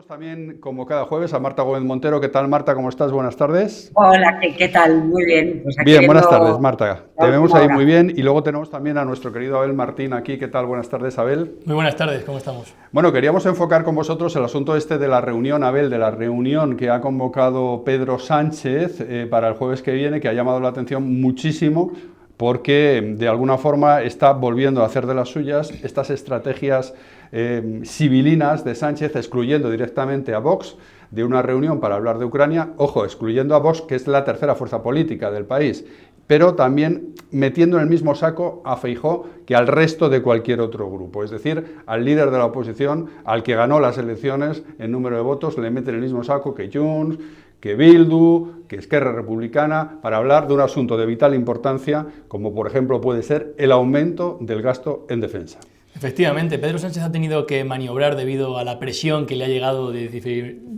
También, como cada jueves, a Marta Gómez Montero. ¿Qué tal, Marta? ¿Cómo estás? Buenas tardes. Hola, ¿qué tal? Muy bien. Pues aquí Bien, buenas tardes, viendo Marta. la Te vemos última ahí muy hora. bien. Y luego tenemos también a nuestro querido Abel Martín aquí. ¿Qué tal? Buenas tardes, Abel. Muy buenas tardes, ¿cómo estamos? Bueno, queríamos enfocar con vosotros el asunto este de la reunión, Abel, de la reunión que ha convocado Pedro Sánchez para el jueves que viene, que ha llamado la atención muchísimo porque de alguna forma está volviendo a hacer de las suyas estas estrategias civilinas de Sánchez, excluyendo directamente a Vox de una reunión para hablar de Ucrania, ojo, excluyendo a Vox, que es la tercera fuerza política del país, pero también metiendo en el mismo saco a Feijóo que al resto de cualquier otro grupo. Es decir, al líder de la oposición, al que ganó las elecciones en número de votos, le mete en el mismo saco que Junts, que Bildu, que Esquerra Republicana, para hablar de un asunto de vital importancia, como por ejemplo puede ser el aumento del gasto en defensa. Efectivamente, Pedro Sánchez ha tenido que maniobrar debido a la presión que le ha llegado de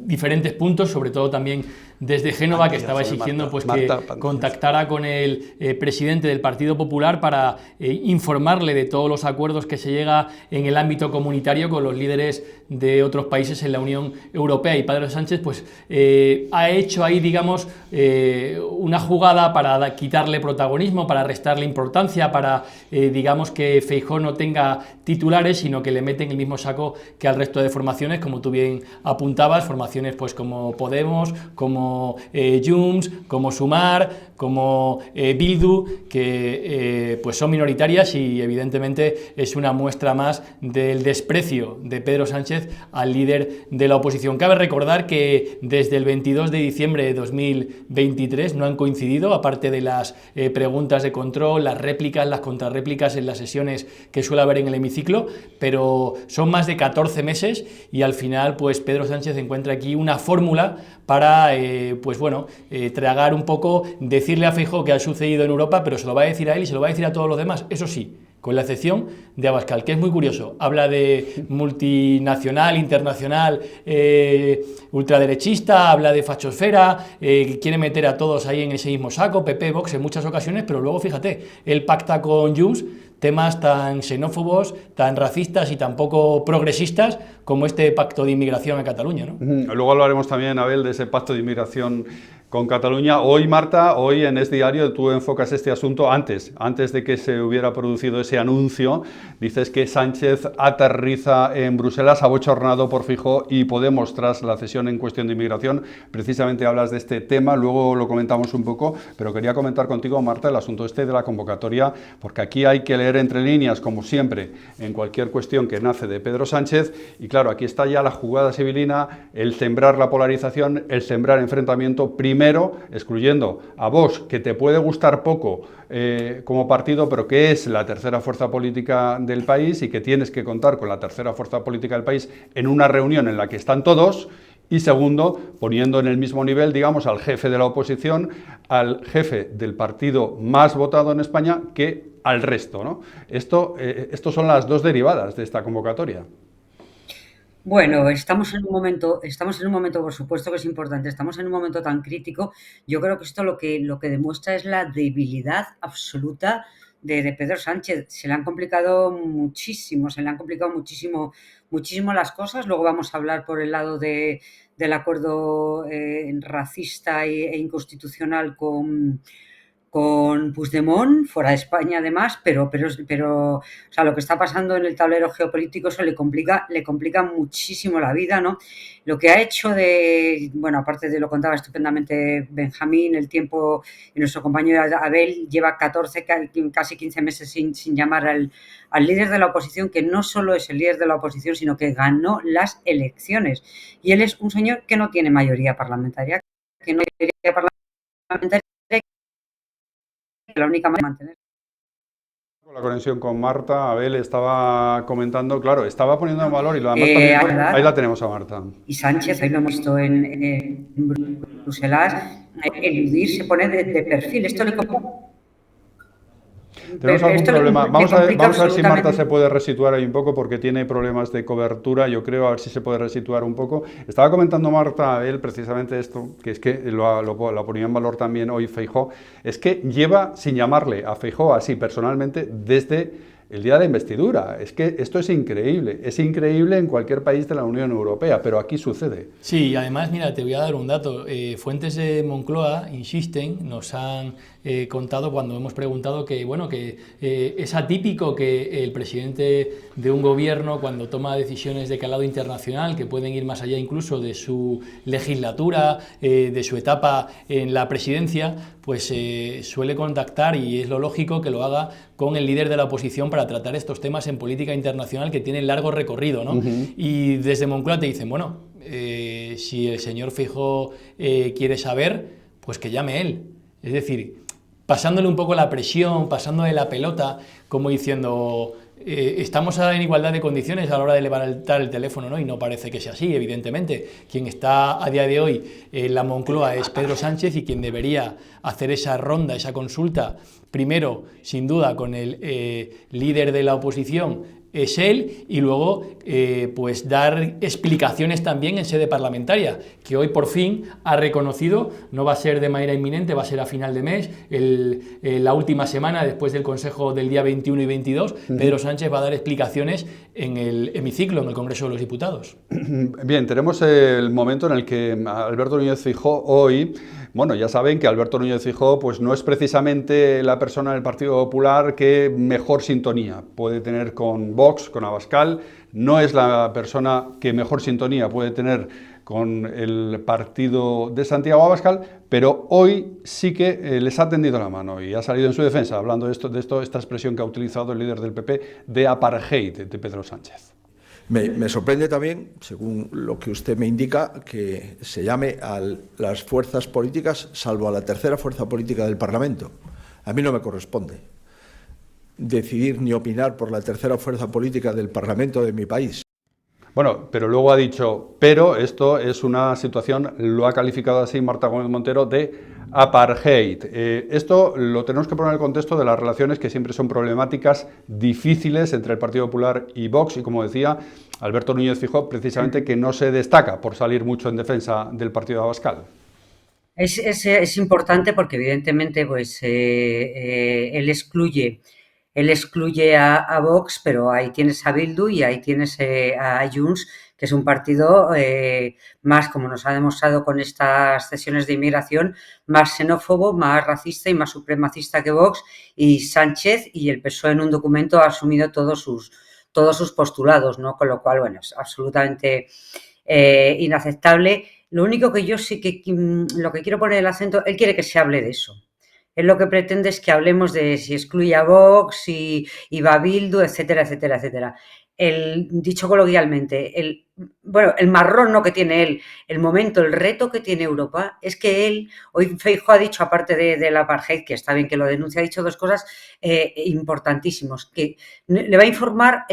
diferentes puntos, sobre todo también desde Génova, que estaba exigiendo que contactara con el presidente del Partido Popular para informarle de todos los acuerdos que se llega en el ámbito comunitario con los líderes de otros países en la Unión Europea. Y Pedro Sánchez pues, ha hecho ahí, digamos, una jugada para quitarle protagonismo, para restarle importancia, para, digamos, que Feijóo no tenga titulares, sino que le mete en el mismo saco que al resto de formaciones, como tú bien apuntabas, formaciones pues como Podemos, como Junts, como Sumar, como Bildu, que pues son minoritarias y evidentemente es una muestra más del desprecio de Pedro Sánchez al líder de la oposición. Cabe recordar que desde el 22 de diciembre de 2023 no han coincidido, aparte de las preguntas de control, las réplicas, las contrarréplicas en las sesiones que suele haber en el hemiciclo, pero son más de 14 meses y al final pues Pedro Sánchez encuentra aquí una fórmula para pues bueno, tragar un poco, decirle a Feijóo que ha sucedido en Europa, pero se lo va a decir a él y se lo va a decir a todos los demás, eso sí, con la excepción de Abascal, que es muy curioso, habla de multinacional, internacional, ultraderechista, habla de fachosfera, quiere meter a todos ahí en ese mismo saco, PP, Vox en muchas ocasiones, pero luego fíjate, él pacta con Junts temas tan xenófobos, tan racistas y tan poco progresistas como este pacto de inmigración a Cataluña, ¿no? Luego hablaremos también, Abel, de ese pacto de inmigración con Cataluña. Hoy, Marta, hoy en Es Diario tú enfocas este asunto antes de que se hubiera producido ese anuncio. Dices que Sánchez aterriza en Bruselas abochornado por Feijóo y Podemos tras la cesión en cuestión de inmigración. Precisamente hablas de este tema, luego lo comentamos un poco, pero quería comentar contigo, Marta, el asunto este de la convocatoria, porque aquí hay que leer entre líneas, como siempre, en cualquier cuestión que nace de Pedro Sánchez, y claro, aquí está ya la jugada civilina, el sembrar la polarización, el sembrar enfrentamiento, primero excluyendo a Vox, que te puede gustar poco como partido, pero que es la tercera fuerza política del país y que tienes que contar con la tercera fuerza política del país en una reunión en la que están todos. Y segundo, poniendo en el mismo nivel, digamos, al jefe de la oposición, al jefe del partido más votado en España que al resto, ¿no? Esto son las dos derivadas de esta convocatoria. Bueno, estamos en un momento, por supuesto que es importante, estamos en un momento tan crítico. Yo creo que esto lo que demuestra es la debilidad absoluta de Pedro Sánchez. Se le han complicado muchísimo, muchísimo las cosas. Luego vamos a hablar por el lado del acuerdo racista e inconstitucional con Puigdemont, fuera de España además, pero o sea, lo que está pasando en el tablero geopolítico, eso le complica muchísimo la vida, ¿no? Lo que ha hecho bueno, aparte de lo contaba estupendamente Benjamín, el tiempo, y nuestro compañero Abel lleva 14, casi 15 meses sin llamar al líder de la oposición, que no solo es el líder de la oposición, sino que ganó las elecciones. Y él es un señor que no tiene mayoría parlamentaria, la única manera de mantener. Con la conexión con Marta, Abel estaba comentando, claro, estaba poniendo en valor y lo demás también, ahí la tenemos a Marta. Y Sánchez, ahí lo hemos visto en Bruselas, eludir, se pone de perfil. Esto le ¿Tenemos algún problema? Vamos a ver si Marta se puede resituar ahí un poco porque tiene problemas de cobertura, yo creo, a ver si se puede resituar un poco. Estaba comentando Marta a él precisamente esto, que es que lo ponía en valor también hoy Feijóo, es que lleva sin llamarle a Feijóo así personalmente desde el día de investidura. Es que esto es increíble en cualquier país de la Unión Europea, pero aquí sucede. Sí, además, mira, te voy a dar un dato. Fuentes de Moncloa insisten, nos han contado cuando hemos preguntado que, bueno, que es atípico que el presidente de un gobierno, cuando toma decisiones de calado internacional, que pueden ir más allá incluso de su legislatura, de su etapa en la presidencia, pues suele contactar, y es lo lógico que lo haga, con el líder de la oposición para tratar estos temas en política internacional que tienen largo recorrido, ¿no? Y desde Moncloa te dicen, bueno, si el señor Feijóo quiere saber, pues que llame él. Es decir, pasándole un poco la presión, pasándole la pelota, como diciendo, estamos en igualdad de condiciones a la hora de levantar el teléfono, ¿no? Y no parece que sea así, evidentemente. Quien está a día de hoy en la Moncloa es Pedro Sánchez, y quien debería hacer esa ronda, esa consulta, primero, sin duda, con el líder de la oposición, es él, y luego pues dar explicaciones también en sede parlamentaria, que hoy por fin ha reconocido, no va a ser de manera inminente, va a ser a final de mes, la última semana después del Consejo del día 21 y 22, Pedro Sánchez va a dar explicaciones en el hemiciclo, en el Congreso de los Diputados. Bien, tenemos el momento en el que Alberto Núñez Feijóo hoy, bueno, ya saben que Alberto Núñez Feijóo pues no es precisamente la persona del Partido Popular que mejor sintonía puede tener con Vox, con Abascal, no es la persona que mejor sintonía puede tener con el partido de Santiago Abascal, pero hoy sí que les ha tendido la mano y ha salido en su defensa, hablando de esta expresión que ha utilizado el líder del PP, de apartheid de Pedro Sánchez. Me sorprende también, según lo que usted me indica, que se llame a las fuerzas políticas, salvo a la tercera fuerza política del Parlamento. A mí no me corresponde decidir ni opinar por la tercera fuerza política del Parlamento de mi país. Bueno, pero luego ha dicho, pero esto es una situación, lo ha calificado así Marta Gómez Montero, de apartheid. Esto lo tenemos que poner en el contexto de las relaciones que siempre son problemáticas, difíciles entre el Partido Popular y Vox, y como decía Alberto Núñez Feijóo, precisamente que no se destaca por salir mucho en defensa del partido de Abascal. Es importante porque evidentemente pues, él excluye a Vox, pero ahí tienes a Bildu y ahí tienes a Junts, que es un partido más, como nos ha demostrado con estas sesiones de inmigración, más xenófobo, más racista y más supremacista que Vox, y Sánchez y el PSOE en un documento ha asumido todos sus postulados, ¿no? Con lo cual, bueno, es absolutamente inaceptable. Lo único que yo sí que, lo que quiero poner el acento, él quiere que se hable de eso. Él lo que pretende es que hablemos de si excluye a Vox, si va a Bildu, etcétera, etcétera, etcétera. Dicho coloquialmente, el marrón no que tiene él, el momento, el reto que tiene Europa es que él, hoy Feijóo ha dicho, aparte del apartheid, que está bien que lo denuncia, ha dicho dos cosas importantísimas, que le va a informar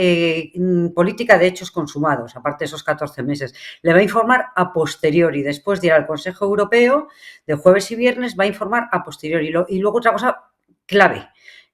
política de hechos consumados, aparte de esos 14 meses, le va a informar a posteriori, después de ir al Consejo Europeo, de jueves y viernes, va a informar a posteriori. Y luego otra cosa clave,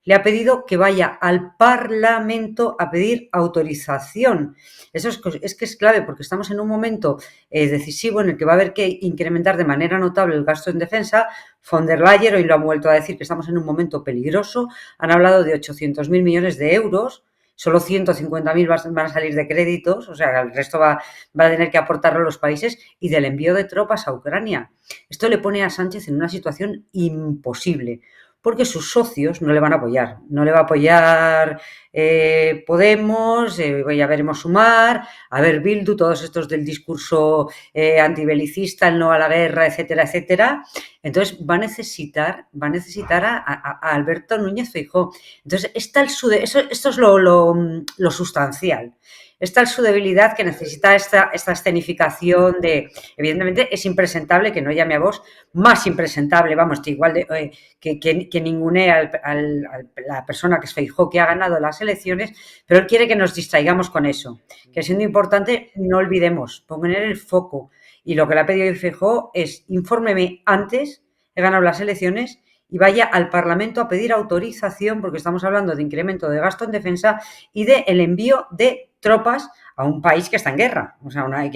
le ha pedido que vaya al Parlamento a pedir autorización. Eso es que es clave porque estamos en un momento decisivo en el que va a haber que incrementar de manera notable el gasto en defensa. Von der Leyen hoy lo ha vuelto a decir, que estamos en un momento peligroso. Han hablado de 800.000 millones de euros. Solo 150.000 van a salir de créditos, o sea, el resto va a tener que aportarlo los países, y del envío de tropas a Ucrania. Esto le pone a Sánchez en una situación imposible, porque sus socios no le van a apoyar. No le va a apoyar Podemos, ya veremos Sumar, a ver Bildu, todos estos del discurso antibelicista, el no a la guerra, etcétera, etcétera. Entonces va a necesitar a Alberto Núñez Feijóo. Entonces esto es lo sustancial. Está su debilidad, que necesita esta escenificación de, evidentemente es impresentable que no llame a Vox, más impresentable, vamos, igual que ningunee a la persona que es Feijóo, que ha ganado las elecciones, pero él quiere que nos distraigamos con eso, que siendo importante no olvidemos, poner el foco, y lo que le ha pedido Feijóo es, infórmeme antes, he ganado las elecciones, y vaya al Parlamento a pedir autorización, porque estamos hablando de incremento de gasto en defensa y de el envío de tropas a un país que está en guerra. O sea, en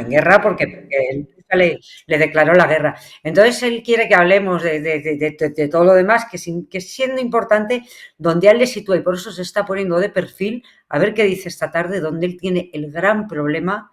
guerra porque él le declaró la guerra. Entonces, él quiere que hablemos de todo lo demás, que siendo importante, donde él le sitúa, y por eso se está poniendo de perfil, a ver qué dice esta tarde, donde él tiene el gran problema,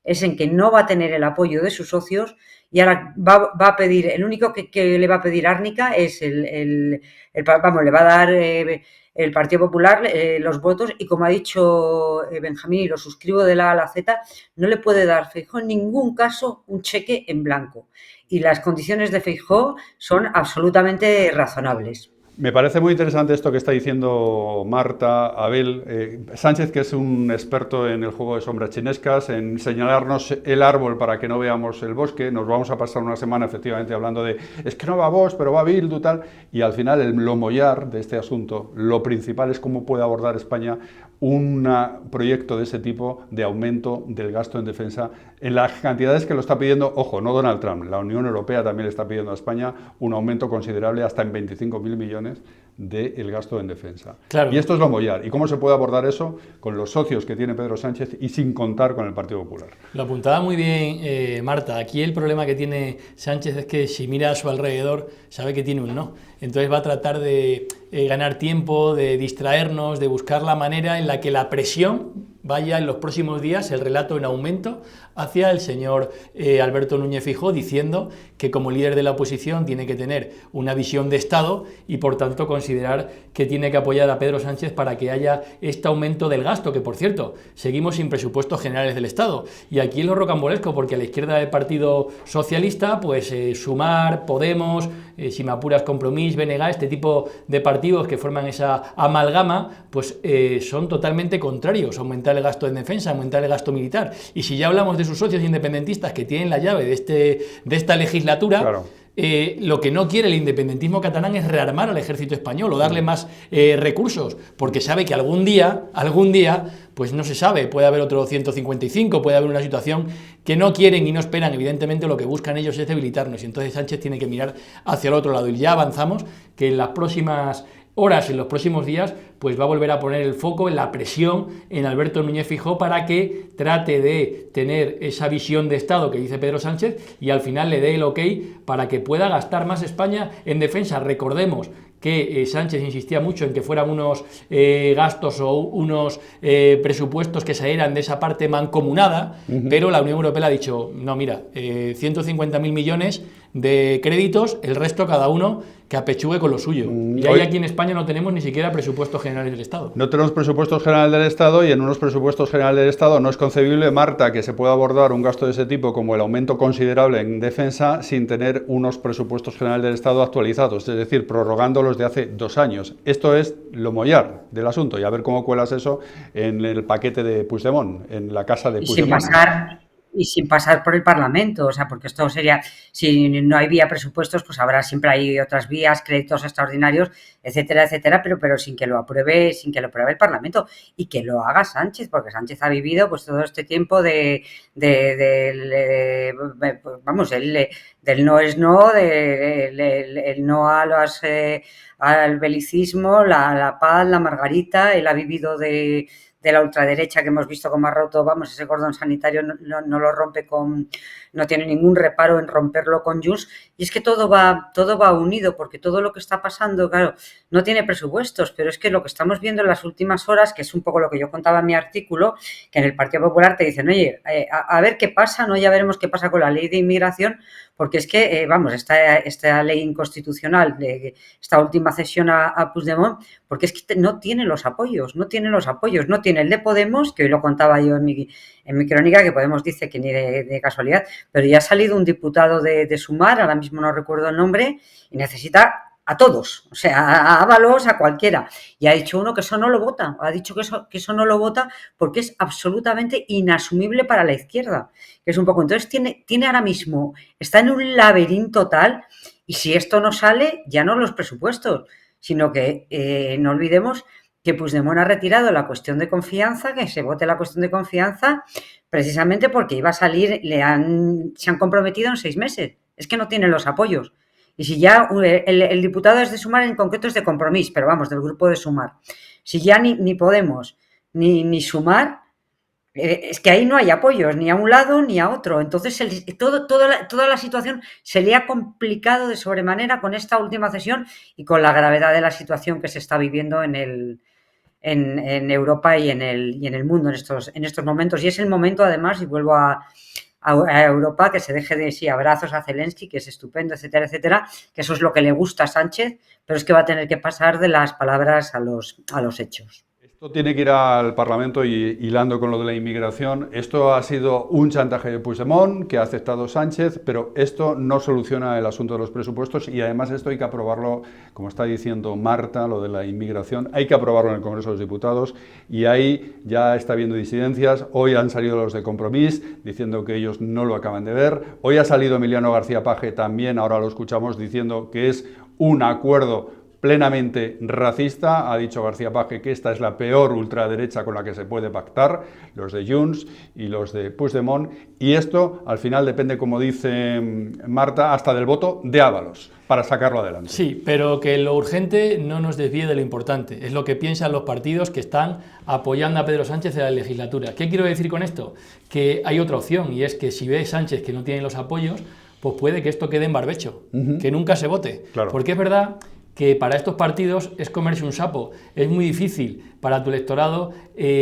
es en que no va a tener el apoyo de sus socios, y ahora va a pedir, el único que le va a pedir Árnica es le va a dar el Partido Popular los votos, y como ha dicho Benjamín, y lo suscribo de la A a la Z, no le puede dar Feijóo en ningún caso un cheque en blanco, y las condiciones de Feijóo son absolutamente razonables. Me parece muy interesante esto que está diciendo Marta, Abel. Sánchez, que es un experto en el juego de sombras chinescas, en señalarnos el árbol para que no veamos el bosque. Nos vamos a pasar una semana efectivamente hablando de es que no va Vox, pero va Bildu, tal. Y al final el mollar de este asunto, lo principal es cómo puede abordar España un proyecto de ese tipo de aumento del gasto en defensa en las cantidades que lo está pidiendo, ojo, no Donald Trump, la Unión Europea también le está pidiendo a España un aumento considerable hasta en 25.000 millones del gasto en defensa. Claro. Y esto es lo mollar. ¿Y cómo se puede abordar eso? Con los socios que tiene Pedro Sánchez y sin contar con el Partido Popular. Lo apuntaba muy bien Marta. Aquí el problema que tiene Sánchez es que si mira a su alrededor sabe que tiene un no. Entonces va a tratar de ganar tiempo, de distraernos, de buscar la manera en la que la presión vaya en los próximos días, el relato en aumento, hacia el señor Alberto Núñez Feijóo, diciendo que como líder de la oposición tiene que tener una visión de Estado y por tanto considerar que tiene que apoyar a Pedro Sánchez para que haya este aumento del gasto, que por cierto, seguimos sin presupuestos generales del Estado. Y aquí es lo rocambolesco, porque a la izquierda del Partido Socialista, pues Sumar, Podemos, si me apuras Compromís, BNG, este tipo de partidos que forman esa amalgama, pues son totalmente contrarios a aumentar el gasto en defensa, aumentar el gasto militar. Y si ya hablamos de sus socios independentistas que tienen la llave de esta legislatura, claro, lo que no quiere el independentismo catalán es rearmar al ejército español o darle más recursos, porque sabe que algún día, pues no se sabe, puede haber otro 155, puede haber una situación que no quieren y no esperan. Evidentemente lo que buscan ellos es debilitarnos, y entonces Sánchez tiene que mirar hacia el otro lado. Y ya avanzamos que en las próximas horas, en los próximos días, pues va a volver a poner el foco en la presión en Alberto Núñez Feijóo para que trate de tener esa visión de Estado que dice Pedro Sánchez y al final le dé el ok para que pueda gastar más España en defensa. Recordemos que Sánchez insistía mucho en que fueran unos gastos o unos presupuestos que salieran de esa parte mancomunada, pero la Unión Europea ha dicho, no, mira, 150.000 millones de créditos, el resto cada uno que apechugue con lo suyo. Y ahí aquí en España no tenemos ni siquiera presupuestos generales del Estado. No tenemos presupuestos generales del Estado, y en unos presupuestos generales del Estado no es concebible, Marta, que se pueda abordar un gasto de ese tipo como el aumento considerable en defensa sin tener unos presupuestos generales del Estado actualizados, es decir, prorrogándolos de hace 2 años. Esto es lo mollar del asunto, y a ver cómo cuelas eso en el paquete de Puigdemont, en la casa de Puigdemont. Y sin pasar por el Parlamento, o sea, porque esto sería, si no hay vía presupuestos, pues siempre hay otras vías, créditos extraordinarios, etcétera, etcétera, pero sin que lo apruebe el Parlamento, y que lo haga Sánchez, porque Sánchez ha vivido pues todo este tiempo del no es no, el no a al belicismo, la paz, la margarita. Él ha vivido de la ultraderecha, que hemos visto cómo ha roto, ese cordón sanitario no lo rompe no tiene ningún reparo en romperlo con Junts, y es que todo va unido, porque todo lo que está pasando, claro, no tiene presupuestos, pero es que lo que estamos viendo en las últimas horas, que es un poco lo que yo contaba en mi artículo, que en el Partido Popular te dicen, oye, a ver qué pasa, ¿no? Ya veremos qué pasa con la ley de inmigración, porque es que, esta ley inconstitucional, de esta última cesión a Puigdemont, porque es que no tiene los apoyos, no tiene el de Podemos, que hoy lo contaba yo en mi crónica, que Podemos dice que ni de casualidad, pero ya ha salido un diputado de Sumar, ahora mismo no recuerdo el nombre, y necesita a todos, o sea, a Ábalos, a cualquiera, y ha dicho uno que eso no lo vota, ha dicho que eso no lo vota porque es absolutamente inasumible para la izquierda, que es un poco, entonces tiene ahora mismo, está en un laberinto tal, y si esto no sale, ya no los presupuestos, sino que no olvidemos que Puigdemont ha retirado la cuestión de confianza, que se vote la cuestión de confianza, precisamente porque iba a salir, se han comprometido en 6 meses. Es que no tienen los apoyos. Y si ya el diputado es de Sumar, en concreto es de Compromís, pero vamos, del grupo de Sumar. Si ya ni Podemos ni Sumar Es que ahí no hay apoyos, ni a un lado ni a otro. Entonces, toda la situación se le ha complicado de sobremanera con esta última cesión y con la gravedad de la situación que se está viviendo en Europa y en el mundo en estos momentos. Y es el momento, además, y vuelvo a Europa, que se deje de abrazos a Zelensky, que es estupendo, etcétera, etcétera, que eso es lo que le gusta a Sánchez, pero es que va a tener que pasar de las palabras a los hechos. Esto tiene que ir al Parlamento y hilando con lo de la inmigración. Esto ha sido un chantaje de Puigdemont que ha aceptado Sánchez, pero esto no soluciona el asunto de los presupuestos y además esto hay que aprobarlo, como está diciendo Marta, lo de la inmigración, hay que aprobarlo en el Congreso de los Diputados y ahí ya está habiendo disidencias. Hoy han salido los de Compromís diciendo que ellos no lo acaban de ver. Hoy ha salido Emiliano García Paje también, ahora lo escuchamos, diciendo que es un acuerdo plenamente racista. Ha dicho García Paje que esta es la peor ultraderecha con la que se puede pactar, los de Junts y los de Puigdemont, y esto al final depende, como dice Marta, hasta del voto de Ábalos para sacarlo adelante. Sí, pero que lo urgente no nos desvíe de lo importante, es lo que piensan los partidos que están apoyando a Pedro Sánchez en la legislatura. ¿Qué quiero decir con esto? Que hay otra opción, y es que si ve Sánchez que no tiene los apoyos, pues puede que esto quede en barbecho, que nunca se vote, claro. Porque es verdad que para estos partidos es comerse un sapo. Es muy difícil para tu electorado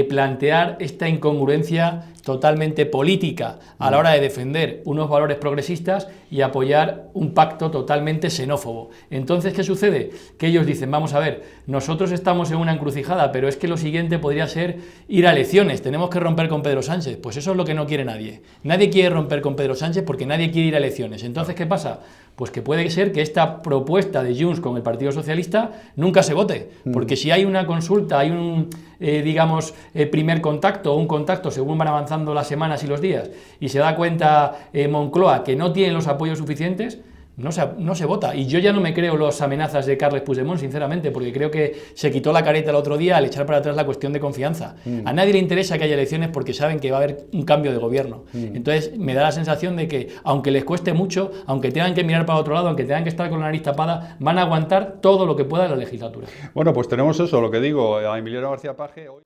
plantear esta incongruencia totalmente política a la hora de defender unos valores progresistas y apoyar un pacto totalmente xenófobo. Entonces, ¿qué sucede? Que ellos dicen, vamos a ver, nosotros estamos en una encrucijada, pero es que lo siguiente podría ser ir a elecciones, tenemos que romper con Pedro Sánchez. Pues eso es lo que no quiere nadie. Nadie quiere romper con Pedro Sánchez porque nadie quiere ir a elecciones. Entonces, ¿qué pasa? Pues que puede ser que esta propuesta de Junts con el Partido Socialista nunca se vote, porque si hay una consulta, hay un, primer contacto o un contacto según van avanzando las semanas y los días, y se da cuenta Moncloa que no tiene los apoyos suficientes, no se vota. Y yo ya no me creo las amenazas de Carles Puigdemont, sinceramente, porque creo que se quitó la careta el otro día al echar para atrás la cuestión de confianza. A nadie le interesa que haya elecciones porque saben que va a haber un cambio de gobierno. Entonces me da la sensación de que, aunque les cueste mucho, aunque tengan que mirar para otro lado, aunque tengan que estar con la nariz tapada, van a aguantar todo lo que pueda en la legislatura. Bueno, pues tenemos eso, lo que digo, a Emiliano García Paje hoy...